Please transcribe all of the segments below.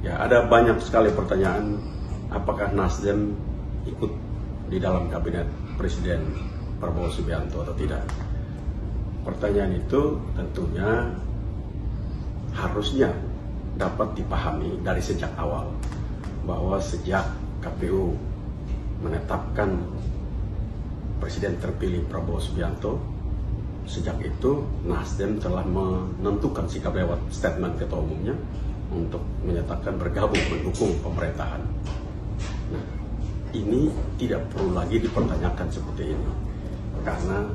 Ya, ada banyak sekali pertanyaan apakah Nasdem ikut di dalam kabinet Presiden Prabowo Subianto atau tidak. Pertanyaan itu tentunya harusnya dapat dipahami dari sejak awal bahwa sejak KPU menetapkan Presiden terpilih Prabowo Subianto, sejak itu Nasdem telah menentukan sikap lewat statement ketua umumnya untuk menyatakan bergabung mendukung pemerintahan. Nah, ini tidak perlu lagi dipertanyakan seperti ini karena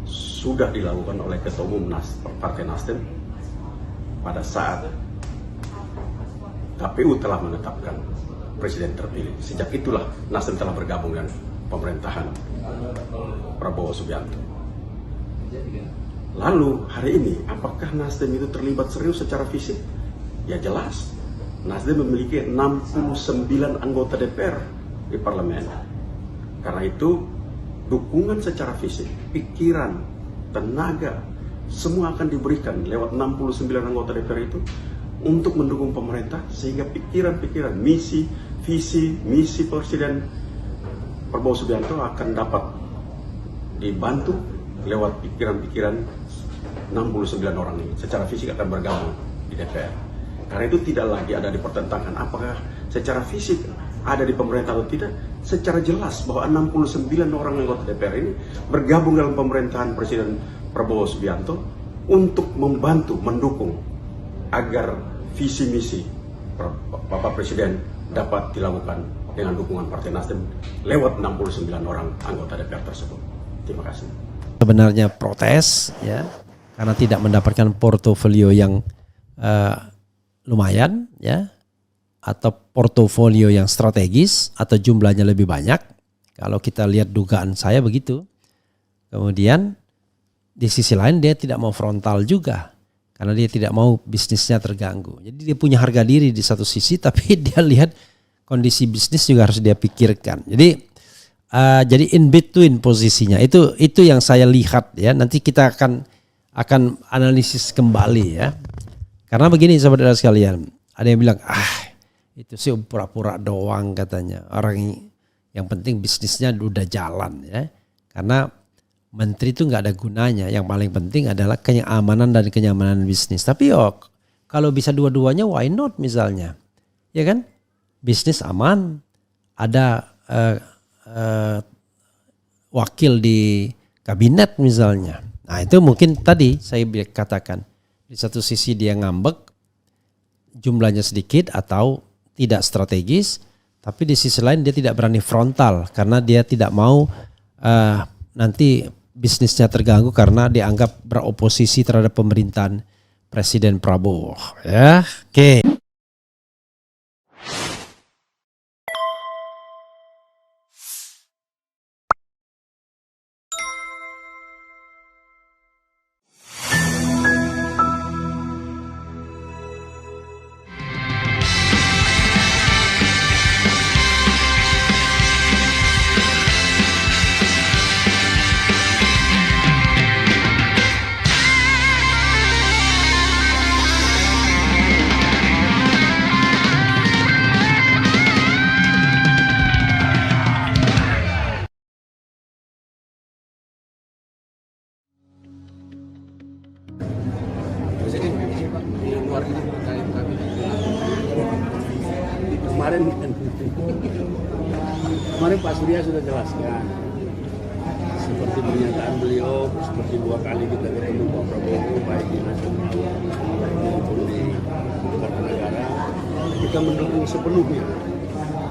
sudah dilakukan oleh ketua umum Partai Nasdem pada saat KPU telah menetapkan Presiden terpilih. Sejak itulah Nasdem telah bergabung dengan pemerintahan Prabowo Subianto. Lalu hari ini apakah Nasdem itu terlibat serius secara fisik? Ya jelas, Nasdem memiliki 69 anggota DPR di parlemen. Karena itu dukungan secara fisik, pikiran, tenaga, semua akan diberikan lewat 69 anggota DPR itu untuk mendukung pemerintah sehingga pikiran-pikiran, misi, visi, misi Presiden Prabowo Subianto akan dapat dibantu lewat pikiran-pikiran 69 orang ini secara fisik akan bergabung di DPR. Karena itu tidak lagi ada dipertentangkan apakah secara fisik ada di pemerintah atau tidak. Secara jelas bahwa 69 orang anggota DPR ini bergabung dalam pemerintahan Presiden Prabowo Subianto untuk membantu, mendukung agar visi misi Bapak Presiden dapat dilakukan dengan dukungan Partai Nasdem lewat 69 orang anggota DPR tersebut. Terima kasih. Sebenarnya protes ya karena tidak mendapatkan portofolio yang lumayan ya atau portofolio yang strategis atau jumlahnya lebih banyak. Kalau kita lihat dugaan saya begitu. Kemudian di sisi lain dia tidak mau frontal juga karena dia tidak mau bisnisnya terganggu. Jadi dia punya harga diri di satu sisi tapi dia lihat kondisi bisnis juga harus dia pikirkan. Jadi in between posisinya itu yang saya lihat ya. Nanti kita akan analisis kembali ya. Karena begini saudara sekalian, ada yang bilang itu sih pura-pura doang katanya. Orang yang penting bisnisnya udah jalan ya. Karena menteri itu nggak ada gunanya. Yang paling penting adalah keamanan dan kenyamanan bisnis. Tapi kalau bisa dua-duanya why not misalnya, ya kan? Bisnis aman, ada wakil di kabinet misalnya. Nah itu mungkin tadi saya katakan di satu sisi dia ngambek, jumlahnya sedikit atau tidak strategis, tapi di sisi lain dia tidak berani frontal karena dia tidak mau nanti bisnisnya terganggu karena dianggap beroposisi terhadap pemerintahan Presiden Prabowo. Ya, oke. Kemarin Pak Surya sudah jelaskan seperti pernyataan beliau, seperti 2 kali kita ketemu Pak Prabowo baik di nasional maupun di Kertanegara, kita mendukung sepenuhnya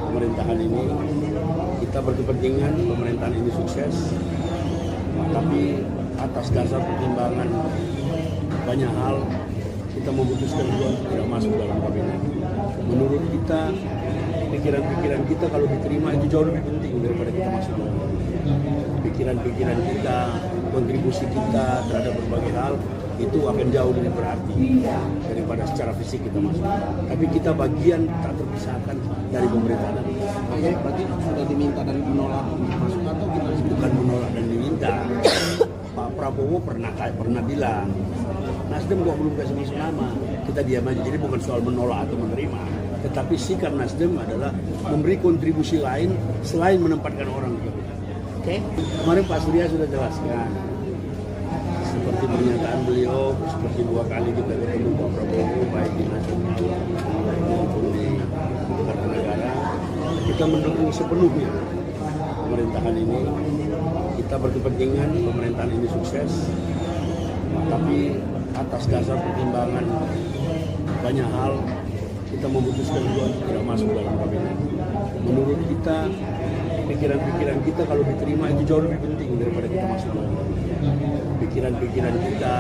pemerintahan ini. Kita berkepentingan pemerintahan ini sukses, tapi atas dasar pertimbangan banyak hal kita memutuskan juga untuk tidak masuk dalam kabinet. Menurut kita, pikiran-pikiran kita kalau diterima itu jauh lebih penting daripada kita masuk dalam kabinet. Pikiran-pikiran kita, kontribusi kita terhadap berbagai hal itu akan jauh lebih berarti daripada secara fisik kita masuk. Tapi kita bagian tak terpisahkan dari pemerintahan. Oke, berarti sudah diminta dan menolak masuk atau gimana? Bukan menolak dan diminta. Pak Prabowo pernah bilang, Nasdem kok belum kasih masuk nama, kita diam aja. Jadi bukan soal menolak atau menerima, Tetapi sikap Nasdem adalah memberi kontribusi lain selain menempatkan orang di kabinet. Oke? Kemarin Pak Surya sudah jelaskan. Seperti pernyataan beliau, seperti 2 kali kita ketemu Pak Prabowo, baik di nasional maupun di Kartanegara, kita mendukung sepenuhnya pemerintahan ini. Kita berkepentingan pemerintahan ini sukses, tapi atas dasar pertimbangan banyak hal, kita memutuskan juga untuk tidak masuk dalam kabinet. Menurut kita, pikiran-pikiran kita kalau diterima itu jauh lebih penting daripada kita masuk dalam kabinet. Pikiran-pikiran kita,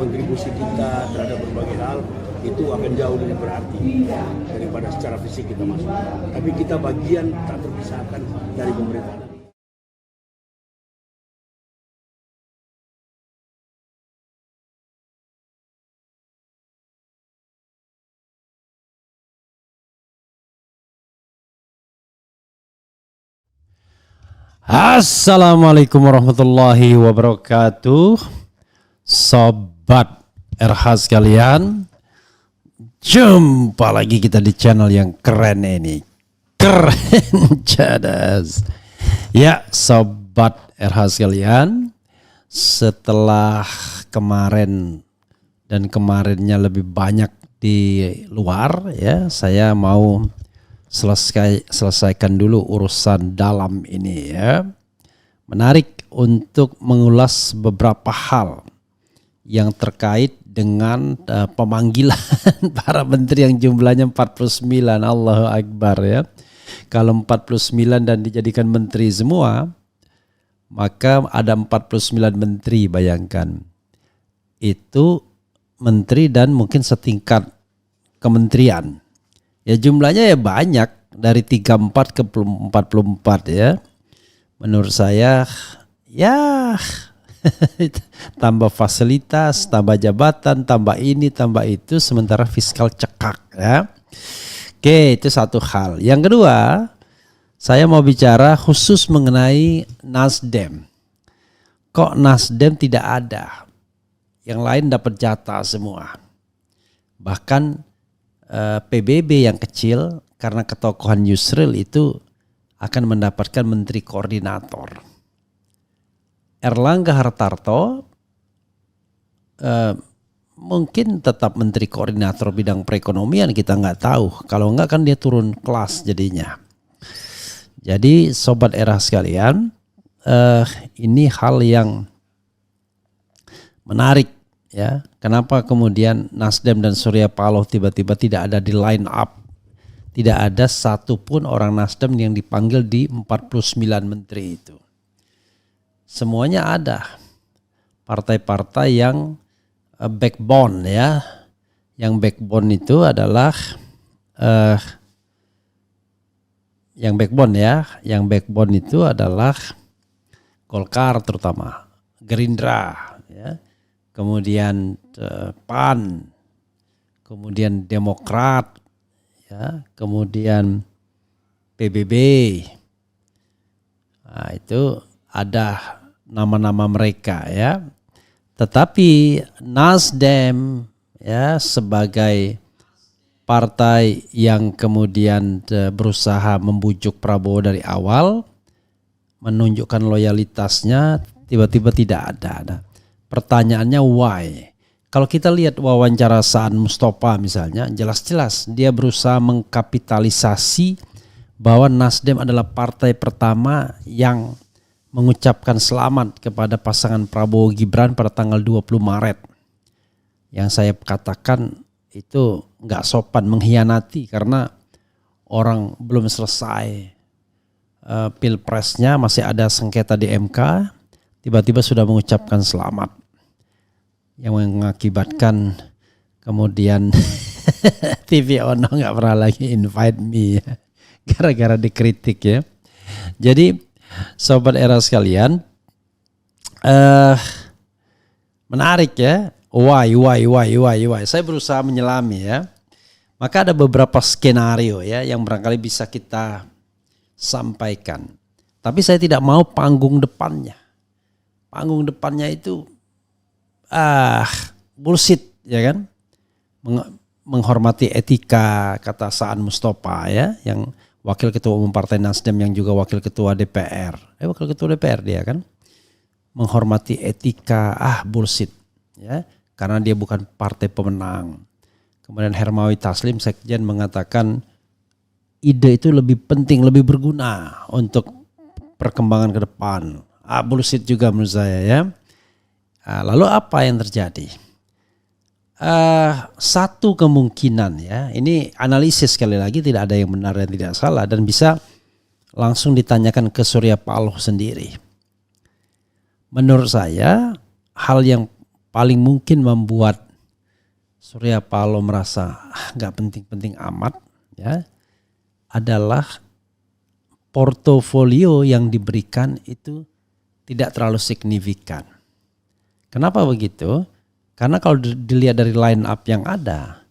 kontribusi kita terhadap berbagai hal itu akan jauh lebih berarti daripada secara fisik kita masuk. Tapi kita bagian tak terpisahkan dari pemerintahan. Assalamualaikum warahmatullahi wabarakatuh. Sobat RH sekalian, jumpa lagi kita di channel yang keren ini. Keren cadas. Ya, sobat RH sekalian, setelah kemarin dan kemarinnya lebih banyak di luar ya, saya mau selesaikan dulu urusan dalam ini ya. Menarik untuk mengulas beberapa hal yang terkait dengan pemanggilan para menteri yang jumlahnya 49. Allahu Akbar ya. Kalau 49 dan dijadikan menteri semua, maka ada 49 menteri, bayangkan. Itu menteri dan mungkin setingkat kementerian. Ya jumlahnya ya banyak, dari 34 ke 44 ya. Menurut saya ya tambah fasilitas, tambah jabatan, tambah ini, tambah itu, sementara fiskal cekak ya. Oke, itu satu hal. Yang kedua, saya mau bicara khusus mengenai Nasdem. Kok Nasdem tidak ada? Yang lain dapat jatah semua. Bahkan PBB yang kecil karena ketokohan Yusril itu akan mendapatkan menteri koordinator. Erlangga Hartarto mungkin tetap menteri koordinator bidang perekonomian, kita nggak tahu. Kalau nggak kan dia turun kelas jadinya. Jadi sobat RH sekalian, ini hal yang menarik. Ya, kenapa kemudian Nasdem dan Surya Paloh tiba-tiba tidak ada di line up? Tidak ada satupun orang Nasdem yang dipanggil di 49 menteri itu. Semuanya ada. Partai-partai yang backbone ya. Yang backbone itu adalah yang backbone itu adalah Golkar terutama, Gerindra ya. Kemudian PAN, kemudian Demokrat, ya, kemudian PBB. Nah, itu ada nama-nama mereka ya. Tetapi Nasdem ya sebagai partai yang kemudian berusaha membujuk Prabowo dari awal, menunjukkan loyalitasnya, tiba-tiba tidak ada. Nah, pertanyaannya why? Kalau kita lihat wawancara Saan Mustafa misalnya, jelas-jelas dia berusaha mengkapitalisasi bahwa Nasdem adalah partai pertama yang mengucapkan selamat kepada pasangan Prabowo Gibran pada tanggal 20 Maret. Yang saya katakan itu nggak sopan, mengkhianati, karena orang belum selesai pilpresnya, masih ada sengketa di MK, tiba-tiba sudah mengucapkan selamat. Yang mengakibatkan kemudian TV Ono nggak pernah lagi invite me ya, gara-gara dikritik ya. Jadi sobat era sekalian, menarik ya. Why? Saya berusaha menyelami ya. Maka ada beberapa skenario ya yang barangkali bisa kita sampaikan. Tapi saya tidak mau panggung depannya. Panggung depannya itu bullshit ya kan. menghormati etika, kata Saan Mustafa ya, yang wakil ketua umum Partai Nasdem yang juga wakil ketua DPR. Wakil ketua DPR dia kan. Menghormati etika, bullshit ya, karena dia bukan partai pemenang. Kemudian Hermawi Taslim Sekjen mengatakan ide itu lebih penting, lebih berguna untuk perkembangan ke depan. Bullshit juga menurut saya ya. Lalu apa yang terjadi? Satu kemungkinan ya, ini analisis sekali lagi, tidak ada yang benar dan tidak salah, dan bisa langsung ditanyakan ke Surya Paloh sendiri. Menurut saya hal yang paling mungkin membuat Surya Paloh merasa nggak penting-penting amat ya adalah portofolio yang diberikan itu tidak terlalu signifikan. Kenapa begitu? Karena kalau dilihat dari line up yang ada,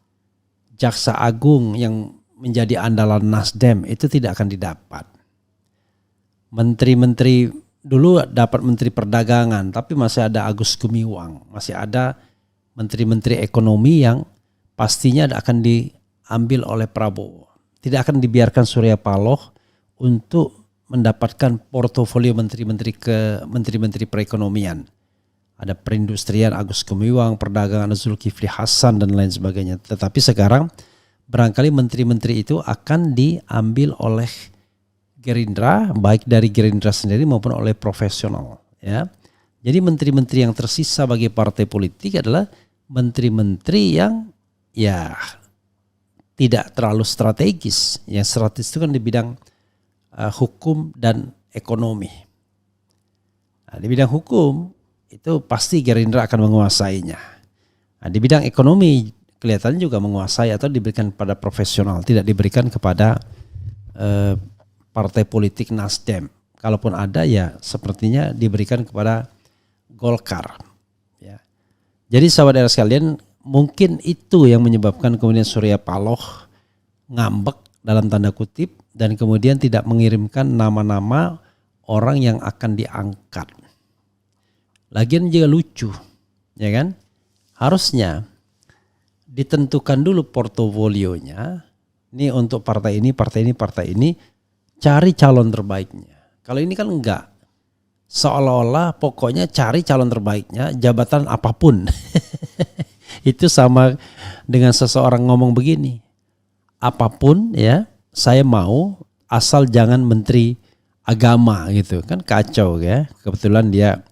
Jaksa Agung yang menjadi andalan Nasdem itu tidak akan didapat. Menteri-menteri dulu dapat Menteri Perdagangan, tapi masih ada Agus Gumiwang, masih ada menteri-menteri ekonomi yang pastinya akan diambil oleh Prabowo. Tidak akan dibiarkan Surya Paloh untuk mendapatkan portofolio menteri-menteri perekonomian. Ada perindustrian Agus Gumiwang, perdagangan Zulkifli Hasan dan lain sebagainya. Tetapi sekarang barangkali menteri-menteri itu akan diambil oleh Gerindra, baik dari Gerindra sendiri maupun oleh profesional ya. Jadi menteri-menteri yang tersisa bagi partai politik adalah menteri-menteri yang ya tidak terlalu strategis. Yang strategis itu kan di bidang hukum dan ekonomi. Nah, di bidang hukum itu pasti Gerindra akan menguasainya. Nah, di bidang ekonomi kelihatannya juga menguasai atau diberikan kepada profesional, tidak diberikan kepada partai politik Nasdem. Kalaupun ada ya sepertinya diberikan kepada Golkar. Ya. Jadi sahabat daerah sekalian, mungkin itu yang menyebabkan kemudian Surya Paloh ngambek dalam tanda kutip dan kemudian tidak mengirimkan nama-nama orang yang akan diangkat. Lagian juga lucu, ya kan? Harusnya ditentukan dulu portofolionya. Ini untuk partai ini, partai ini, partai ini. Cari calon terbaiknya. Kalau ini kan enggak. Seolah-olah pokoknya cari calon terbaiknya, jabatan apapun. Itu sama dengan seseorang ngomong begini. Apapun ya, saya mau asal jangan menteri agama gitu. Kan kacau ya. Kebetulan dia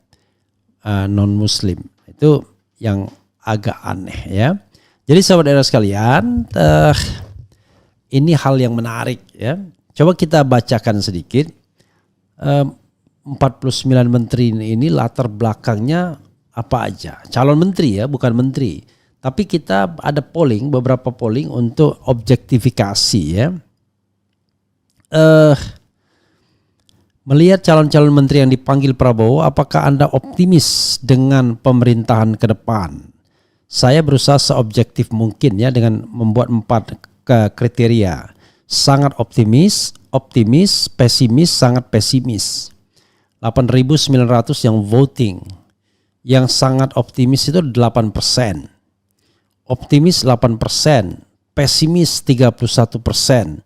non-muslim. Itu yang agak aneh ya. Jadi sahabat daerah sekalian, ini hal yang menarik ya. Coba kita bacakan sedikit. 49 menteri ini latar belakangnya apa aja. Calon menteri ya, bukan menteri. Tapi kita ada polling, beberapa polling untuk objektifikasi ya. Melihat calon-calon menteri yang dipanggil Prabowo, apakah Anda optimis dengan pemerintahan ke depan? Saya berusaha seobjektif mungkin ya dengan membuat 4 kriteria. Sangat optimis, optimis, pesimis, sangat pesimis. 8.900 yang voting. Yang sangat optimis itu 8%. Optimis 8%, pesimis 31%,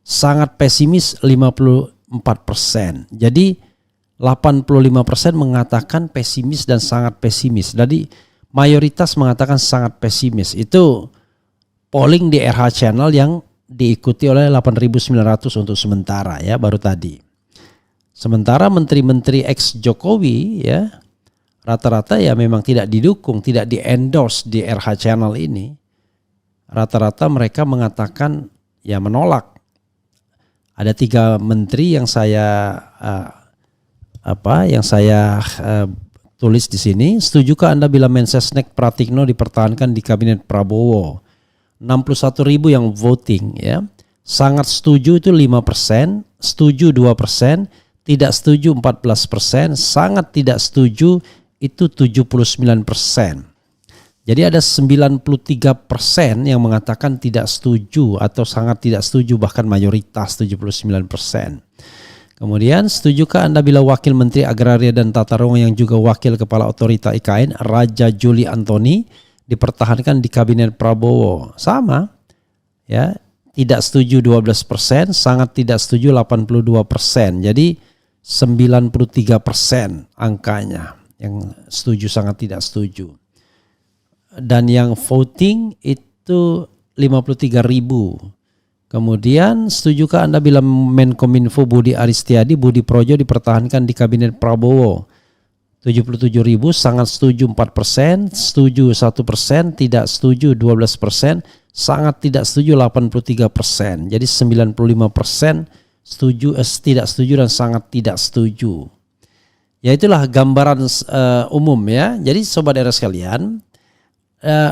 sangat pesimis 54%. Jadi 85% mengatakan pesimis dan sangat pesimis. Jadi mayoritas mengatakan sangat pesimis. Itu polling di RH Channel yang diikuti oleh 8.900 untuk sementara ya, baru tadi. Sementara menteri-menteri ex Jokowi ya rata-rata ya memang tidak didukung, tidak di-endorse di RH Channel ini. Rata-rata mereka mengatakan ya menolak. Ada 3 menteri yang saya tulis di sini. Setujukah Anda bila Mensesnek Pratikno dipertahankan di kabinet Prabowo? 61.000 yang voting ya. Sangat setuju itu 5%, setuju 2%, tidak setuju 14%, sangat tidak setuju itu 79%. Jadi ada 93% yang mengatakan tidak setuju atau sangat tidak setuju, bahkan mayoritas 79%. Kemudian, setujukah Anda bila Wakil Menteri Agraria dan Tata Ruang yang juga Wakil Kepala Otorita IKN Raja Juli Antoni dipertahankan di kabinet Prabowo. Sama, ya, tidak setuju 12%, sangat tidak setuju 82%. Jadi 93% angkanya yang setuju, sangat tidak setuju. Dan yang voting itu 53.000. Kemudian, setujukah Anda bila Menkominfo Budi Aristiadi, Budi Projo dipertahankan di kabinet Prabowo? 77.000, sangat setuju 4%, setuju 1%, tidak setuju 12%, sangat tidak setuju 83%. Jadi 95% setuju, tidak setuju dan sangat tidak setuju. Ya, itulah gambaran umum ya. Jadi sobat era sekalian,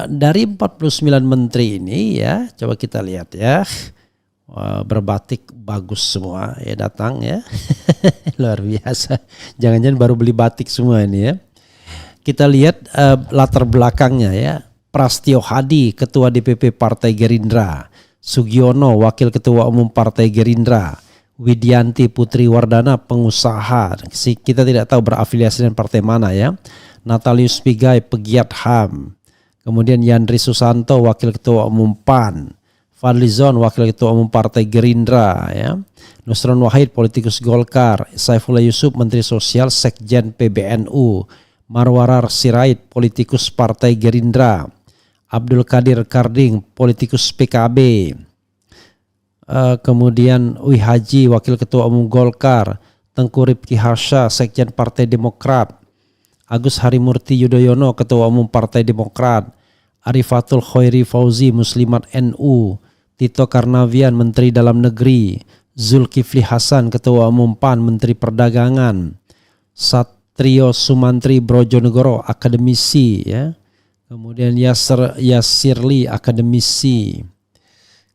dari 49 menteri ini ya, coba kita lihat ya. Wah, berbatik bagus semua ya datang ya. Luar biasa. Jangan-jangan baru beli batik semua ini ya. Kita lihat latar belakangnya ya. Prastio Hadi, Ketua DPP Partai Gerindra. Sugiono, Wakil Ketua Umum Partai Gerindra. Widianti Putri Wardana, pengusaha. Kita tidak tahu berafiliasi dengan partai mana ya. Natalius Pigai, pegiat HAM. Kemudian Yandri Susanto, Wakil Ketua Umum PAN. Fadlizon, Wakil Ketua Umum Partai Gerindra ya. Nusron Wahid, politikus Golkar. Saifullah Yusuf, Menteri Sosial, Sekjen PBNU. Marwarar Sirait, politikus Partai Gerindra. Abdul Qadir Karding, politikus PKB. Kemudian Wi Haji, Wakil Ketua Umum Golkar. Tengku Rifki Harsha, Sekjen Partai Demokrat. Agus Harimurti Yudhoyono, Ketua Umum Partai Demokrat. Arifatul Khairi Fauzi, Muslimat NU. Tito Karnavian, Menteri Dalam Negeri. Zulkifli Hasan, Ketua Umum PAN, Menteri Perdagangan. Satrio Sumantri Brojonegoro, akademisi ya. Kemudian Yasirli, akademisi.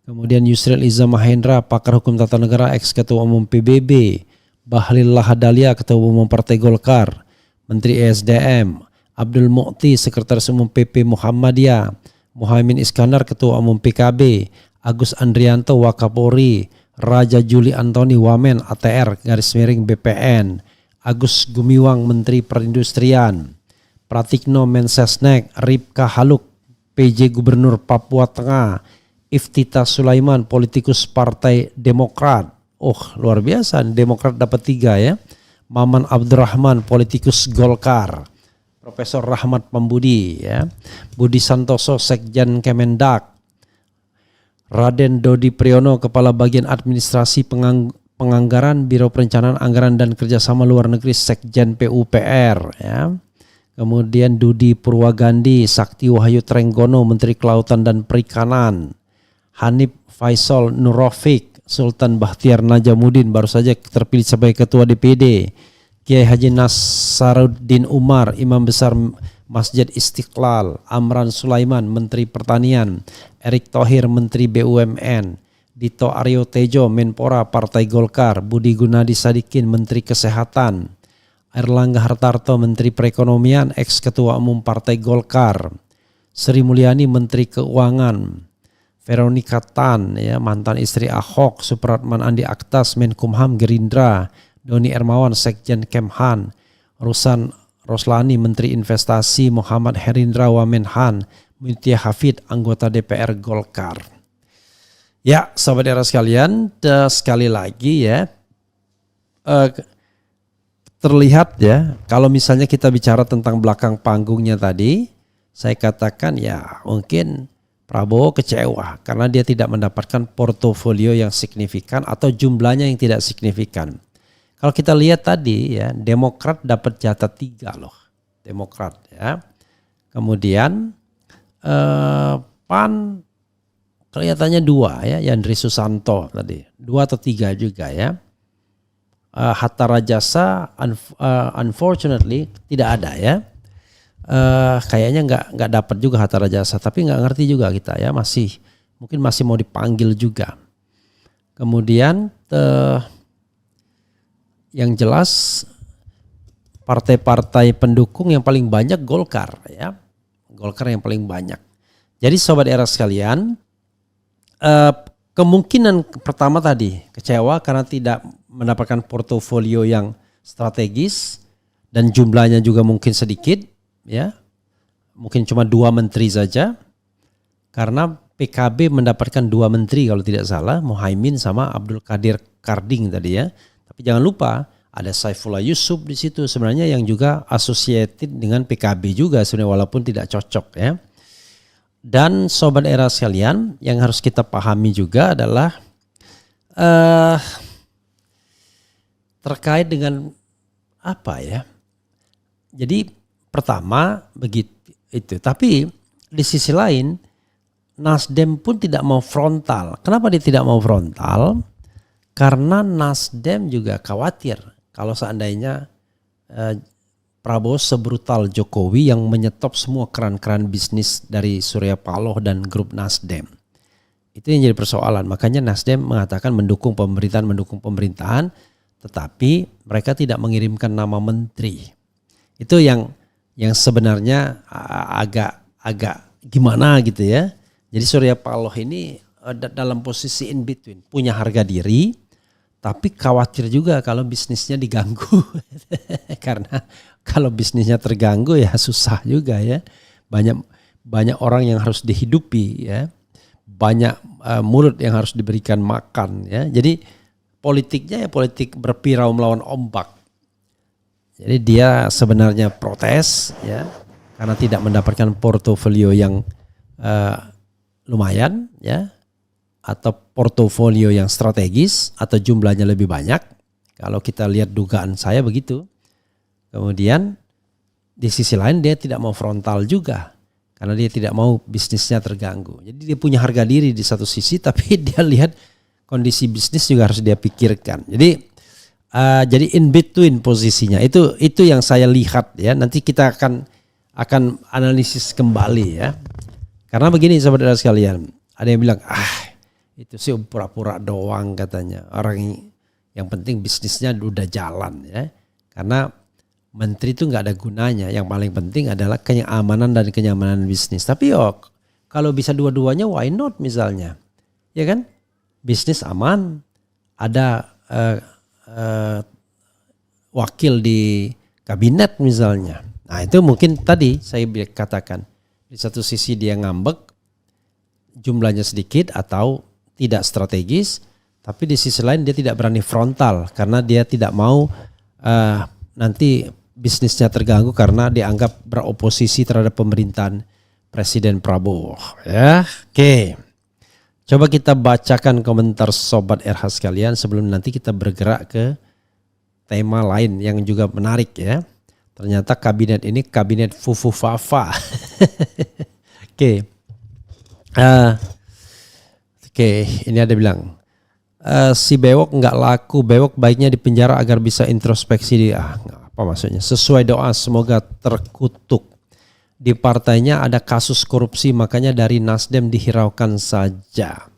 Kemudian Yusril Iza Mahendra, pakar hukum tata negara, ex Ketua Umum PBB. Bahlil Lahadalia, Ketua Umum Partai Golkar. Menteri ESDM. Abdul Mu'ti, Sekretaris Umum PP Muhammadiyah. Muhaimin Iskandar, Ketua Umum PKB. Agus Andrianto, Wakapolri. Raja Juli Antoni, Wamen ATR _ BPN. Agus Gumiwang, Menteri Perindustrian. Pratikno, Mensesnek. Ripka Haluk, PJ Gubernur Papua Tengah. Iftita Sulaiman, politikus Partai Demokrat. Oh, luar biasa, Demokrat dapat 3 ya. Maman Abdurrahman, politikus Golkar. Profesor Rahmat Pambudi ya. Budi Santoso, Sekjen Kemendak. Raden Dodi Priyono, Kepala Bagian Administrasi Penganggaran Biro Perencanaan Anggaran dan Kerjasama Luar Negeri, Sekjen PUPR ya. Kemudian Dudi Purwagandi, Sakti Wahyu Trenggono, Menteri Kelautan dan Perikanan. Hanif Faisal Nurofik, Sultan Bahtiar Najamuddin baru saja terpilih sebagai Ketua DPD. Kiai Haji Nasaruddin Umar, Imam Besar Masjid Istiqlal. Amran Sulaiman, Menteri Pertanian. Erick Thohir, Menteri BUMN. Dito Aryo Tejo, Menpora Partai Golkar. Budi Gunadi Sadikin, Menteri Kesehatan. Erlangga Hartarto, Menteri Perekonomian, ex Ketua Umum Partai Golkar. Sri Mulyani, Menteri Keuangan. Veronica Tan ya, mantan istri Ahok. Supratman Andi Aktas, Menkumham Gerindra. Doni Ermawan, Sekjen Kemhan. Rusan Roslani, Menteri Investasi. Muhammad Herindra Wamenhan. Mutia Hafid, anggota DPR Golkar. Ya, sahabat era sekalian, sekali lagi ya, terlihat ya, kalau misalnya kita bicara tentang belakang panggungnya tadi, saya katakan ya mungkin Prabowo kecewa karena dia tidak mendapatkan portofolio yang signifikan atau jumlahnya yang tidak signifikan. Kalau kita lihat tadi ya, Demokrat dapat jatah 3 loh, Demokrat ya. Kemudian PAN kelihatannya 2 ya, Yandri Susanto tadi 2 atau 3 juga ya. Hatta Rajasa unfortunately tidak ada ya. Kayaknya nggak dapat juga Hatta Rajasa, tapi nggak ngerti juga kita ya, mungkin masih mau dipanggil juga. Kemudian yang jelas partai-partai pendukung yang paling banyak Golkar ya, Golkar yang paling banyak. Jadi sobat era sekalian, kemungkinan pertama tadi kecewa karena tidak mendapatkan portofolio yang strategis dan jumlahnya juga mungkin sedikit ya. mungkin cuma 2 menteri saja, karena PKB mendapatkan 2 menteri kalau tidak salah, Muhaimin sama Abdul Qadir Karding tadi ya. Tapi jangan lupa ada Saifullah Yusuf di situ sebenarnya yang juga associated dengan PKB juga sebenarnya walaupun tidak cocok ya. Dan sobat era sekalian, yang harus kita pahami juga adalah terkait dengan apa ya? Jadi pertama begitu itu, tapi di sisi lain Nasdem pun tidak mau frontal. Kenapa dia tidak mau frontal? Karena Nasdem juga khawatir kalau seandainya Prabowo sebrutal Jokowi yang menyetop semua keran-keran bisnis dari Surya Paloh dan grup Nasdem. Itu yang jadi persoalan. Makanya Nasdem mengatakan mendukung pemerintahan, tetapi mereka tidak mengirimkan nama menteri. Itu yang sebenarnya agak gimana gitu ya. Jadi Surya Paloh ini dalam posisi in between, punya harga diri, tapi khawatir juga kalau bisnisnya diganggu. Karena kalau bisnisnya terganggu ya susah juga ya. Banyak orang yang harus dihidupi ya. Banyak mulut yang harus diberikan makan ya. Jadi politiknya ya politik berpirau melawan ombak. Jadi dia sebenarnya protes ya karena tidak mendapatkan portofolio yang lumayan ya, atau portofolio yang strategis atau jumlahnya lebih banyak. Kalau kita lihat dugaan saya begitu. Kemudian di sisi lain dia tidak mau frontal juga karena dia tidak mau bisnisnya terganggu. Jadi dia punya harga diri di satu sisi, tapi dia lihat kondisi bisnis juga harus dia pikirkan. Jadi in between posisinya. Itu yang saya lihat ya. Nanti kita akan analisis kembali ya. Karena begini saudara sekalian, ada yang bilang itu sih pura-pura doang katanya. Orang yang penting bisnisnya udah jalan ya. Karena menteri itu nggak ada gunanya. Yang paling penting adalah keamanan dan kenyamanan bisnis. Tapi kalau bisa dua-duanya, why not misalnya, ya kan? Bisnis aman, ada wakil di kabinet misalnya. Nah itu mungkin tadi saya katakan di satu sisi dia ngambek, jumlahnya sedikit atau tidak strategis, tapi di sisi lain dia tidak berani frontal karena dia tidak mau nanti bisnisnya terganggu karena dianggap beroposisi terhadap pemerintahan Presiden Prabowo. Ya, oke. Coba kita bacakan komentar sobat RH sekalian sebelum nanti kita bergerak ke tema lain yang juga menarik ya. Ternyata kabinet ini kabinet fufu fafa. Oke. Oke, ini ada bilang si bewok nggak laku, bewok baiknya dipenjara agar bisa introspeksi apa maksudnya? Sesuai doa semoga terkutuk. Di partainya ada kasus korupsi makanya dari Nasdem dihiraukan saja.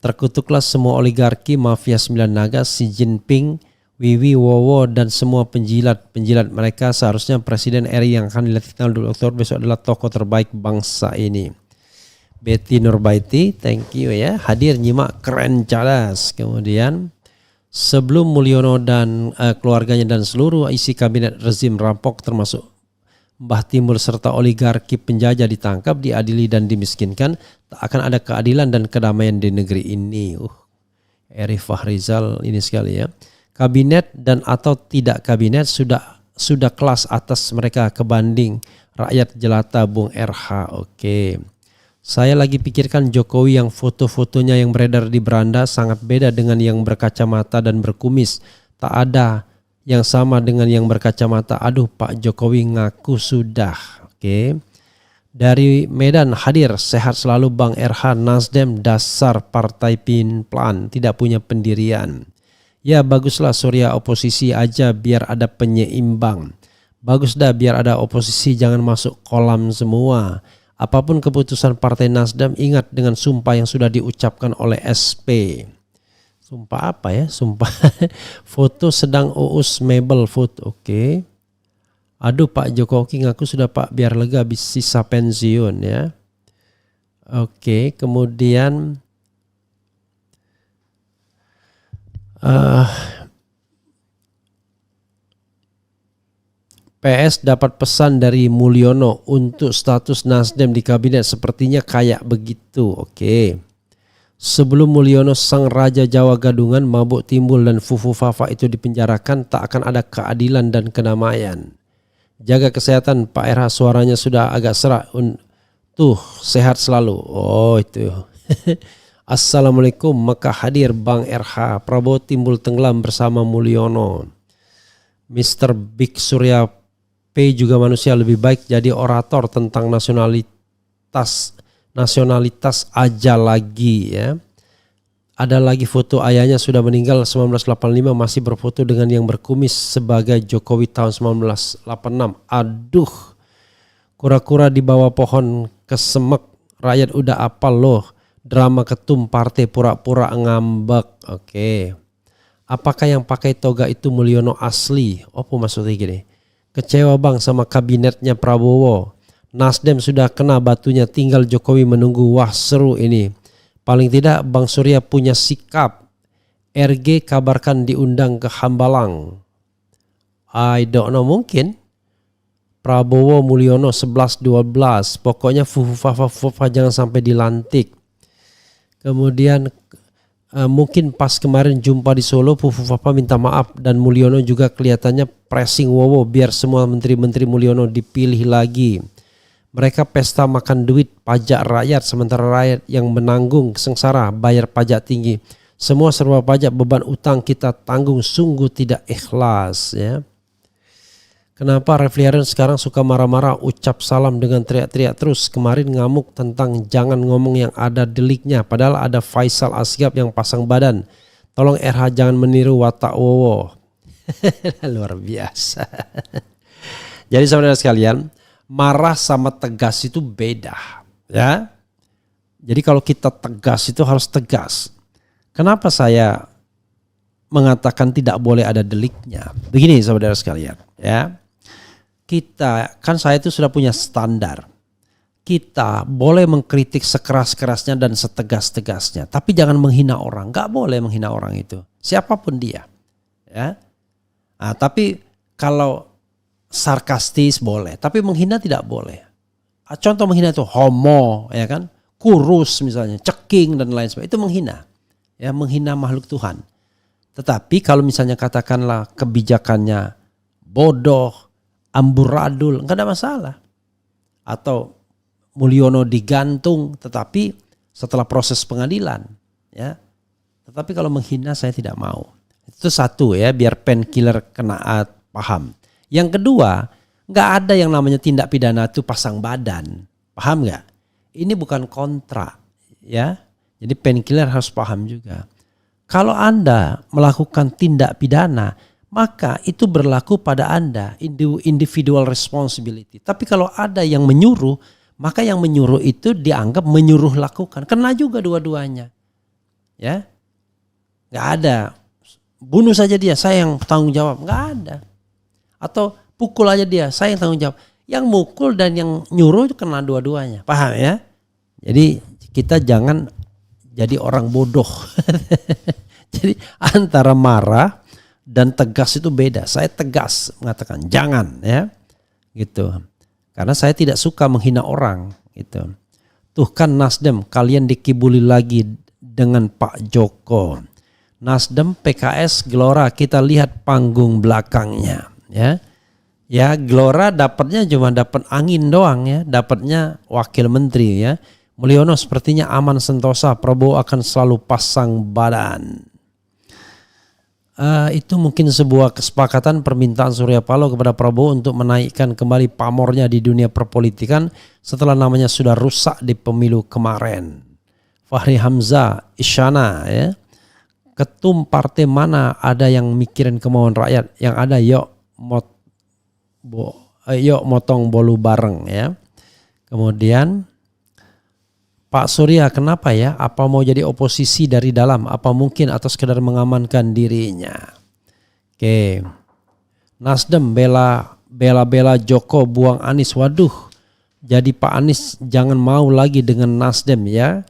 Terkutuklah semua oligarki, mafia 9 naga, Xi Jinping, Wiwi, Wowo dan semua penjilat mereka. Seharusnya Presiden RI yang akan dilantik tanggal 2 Oktober besok adalah tokoh terbaik bangsa ini. Betty Nurbaiti, thank you ya, hadir nyimak keren cadas. Kemudian sebelum Mulyono dan keluarganya dan seluruh isi kabinet rezim rampok termasuk Mbah Timbul serta oligarki penjajah ditangkap, diadili dan dimiskinkan, tak akan ada keadilan dan kedamaian di negeri ini. Eri Fahrizal ini sekali ya. Kabinet dan atau tidak kabinet sudah kelas atas mereka kebanding rakyat jelata Bung RH. Oke. Saya lagi pikirkan Jokowi yang foto-fotonya yang beredar di beranda sangat beda dengan yang berkacamata dan berkumis. Tak ada yang sama dengan yang berkacamata. Aduh, Pak Jokowi ngaku sudah. Oke. Dari Medan hadir, sehat selalu Bang RH. Nasdem dasar partai plan, tidak punya pendirian. Ya baguslah Surya oposisi aja biar ada penyeimbang. Bagus dah biar ada oposisi, jangan masuk kolam semua. Apapun keputusan Partai Nasdem, ingat dengan sumpah yang sudah diucapkan oleh SP. Sumpah apa ya? Sumpah foto sedang Uus Mebel foto. Oke. Aduh Pak Jokowi ngaku sudah Pak biar lega sisa pensiun ya. Oke, kemudian PS dapat pesan dari Mulyono untuk status Nasdem di kabinet, sepertinya kayak begitu. Oke. Sebelum Mulyono sang raja Jawa gadungan, mabuk timbul dan Fufu Fafa itu dipenjarakan, tak akan ada keadilan dan kedamaian. Jaga kesehatan Pak RH, suaranya sudah agak serak. Tuh, sehat selalu. Oh itu. Assalamualaikum, Mekah hadir Bang RH. Prabowo timbul tenggelam bersama Mulyono. Mr. Big Surya P juga manusia, lebih baik jadi orator tentang nasionalitas aja lagi ya. Ada lagi foto ayahnya sudah meninggal 1985, masih berfoto dengan yang berkumis sebagai Jokowi tahun 1986. Aduh, kura-kura di bawah pohon kesemek, rakyat udah apal loh. Drama ketum partai pura-pura ngambek. Oke. Apakah yang pakai toga itu Mulyono asli? Apa maksudnya gini? Kecewa bang sama kabinetnya Prabowo. Nasdem sudah kena batunya, tinggal Jokowi menunggu. Wah seru ini. Paling tidak Bang Surya punya sikap. RG kabarkan diundang ke Hambalang. I don't know, mungkin. Prabowo Mulyono 11-12. Pokoknya Fufa jangan sampai dilantik. Kemudian mungkin pas kemarin jumpa di Solo, Fufa minta maaf dan Mulyono juga kelihatannya pressing Wowo biar semua menteri-menteri Mulyono dipilih lagi. Mereka pesta makan duit pajak rakyat, sementara rakyat yang menanggung sengsara bayar pajak tinggi. Semua serba pajak, beban utang kita tanggung, sungguh tidak ikhlas ya. Kenapa Refli Harun sekarang suka marah-marah, ucap salam dengan teriak-teriak terus? Kemarin ngamuk tentang jangan ngomong yang ada deliknya, padahal ada Faisal Asgab yang pasang badan. Tolong RH jangan meniru watak Wowo. Luar biasa. Jadi saudara sekalian, marah sama tegas itu beda ya. Jadi kalau kita tegas itu harus tegas. Kenapa saya mengatakan tidak boleh ada deliknya? Begini saudara sekalian ya. Kita kan, saya itu sudah punya standar. Kita boleh mengkritik sekeras-kerasnya dan setegas-tegasnya, tapi jangan menghina orang. Gak boleh menghina orang itu, siapapun dia ya. Nah, tapi kalau sarkastis boleh, tapi menghina tidak boleh. Contoh menghina itu homo ya kan, kurus misalnya, ceking dan lain sebagainya, itu menghina ya, menghina makhluk Tuhan. Tetapi kalau misalnya katakanlah kebijakannya bodoh, amburadul, enggak ada masalah. Atau Mulyono digantung tetapi setelah proses pengadilan ya. Tetapi kalau menghina saya tidak mau. Itu satu ya, biar painkiller kena paham. Yang kedua, enggak ada yang namanya tindak pidana itu pasang badan. Paham enggak? Ini bukan kontra ya. Jadi painkiller harus paham juga. Kalau Anda melakukan tindak pidana, maka itu berlaku pada Anda, individual responsibility. Tapi kalau ada yang menyuruh, maka yang menyuruh itu dianggap menyuruh lakukan. Kena juga dua-duanya. Ya. Gak ada. Bunuh saja dia, saya yang tanggung jawab. Gak ada. Atau pukul aja dia, saya yang tanggung jawab. Yang mukul dan yang nyuruh itu kena dua-duanya. Paham ya? Jadi kita jangan jadi orang bodoh. Jadi antara marah dan tegas itu beda. Saya tegas mengatakan jangan ya, gitu. Karena saya tidak suka menghina orang, gitu. Tuh kan Nasdem, kalian dikibuli lagi dengan Pak Joko. Nasdem, PKS, Gelora, kita lihat panggung belakangnya, ya. Ya Gelora dapatnya cuma dapat angin doang ya, dapatnya wakil menteri ya. Mulyono sepertinya aman sentosa, Prabowo akan selalu pasang badan. Itu mungkin sebuah kesepakatan permintaan Surya Paloh kepada Prabowo untuk menaikkan kembali pamornya di dunia perpolitikan setelah namanya sudah rusak di pemilu kemarin. Fahri Hamzah, Isyana ya. Ketum partai mana ada yang mikirin kemauan rakyat, yang ada yuk motong bolu bareng ya. Kemudian Pak Surya kenapa ya? Apa mau jadi oposisi dari dalam? Apa mungkin atau sekedar mengamankan dirinya? Oke. Nasdem bela Joko buang Anies. Waduh. Jadi Pak Anies jangan mau lagi dengan Nasdem ya.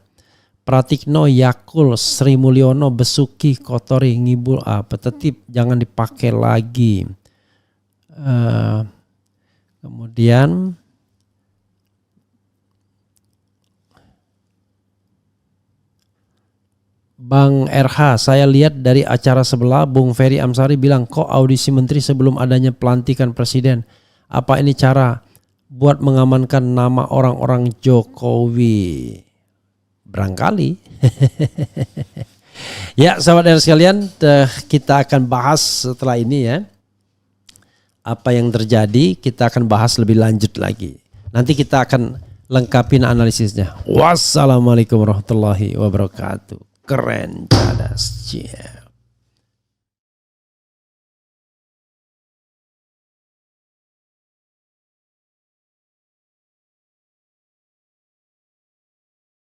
Pratikno, Yakul, Sri Mulyono, Besuki, Kotori, Ngibul, Petetip jangan dipakai lagi. Kemudian Bang RH, saya lihat dari acara sebelah Bung Ferry Amsari bilang kok audisi menteri sebelum adanya pelantikan presiden. Apa ini cara buat mengamankan nama orang-orang Jokowi? Barangkali. Ya, sahabat dan sekalian, kita akan bahas setelah ini ya. Apa yang terjadi kita akan bahas lebih lanjut lagi. Nanti kita akan lengkapin analisisnya. Wassalamualaikum warahmatullahi wabarakatuh. Keren, cadas.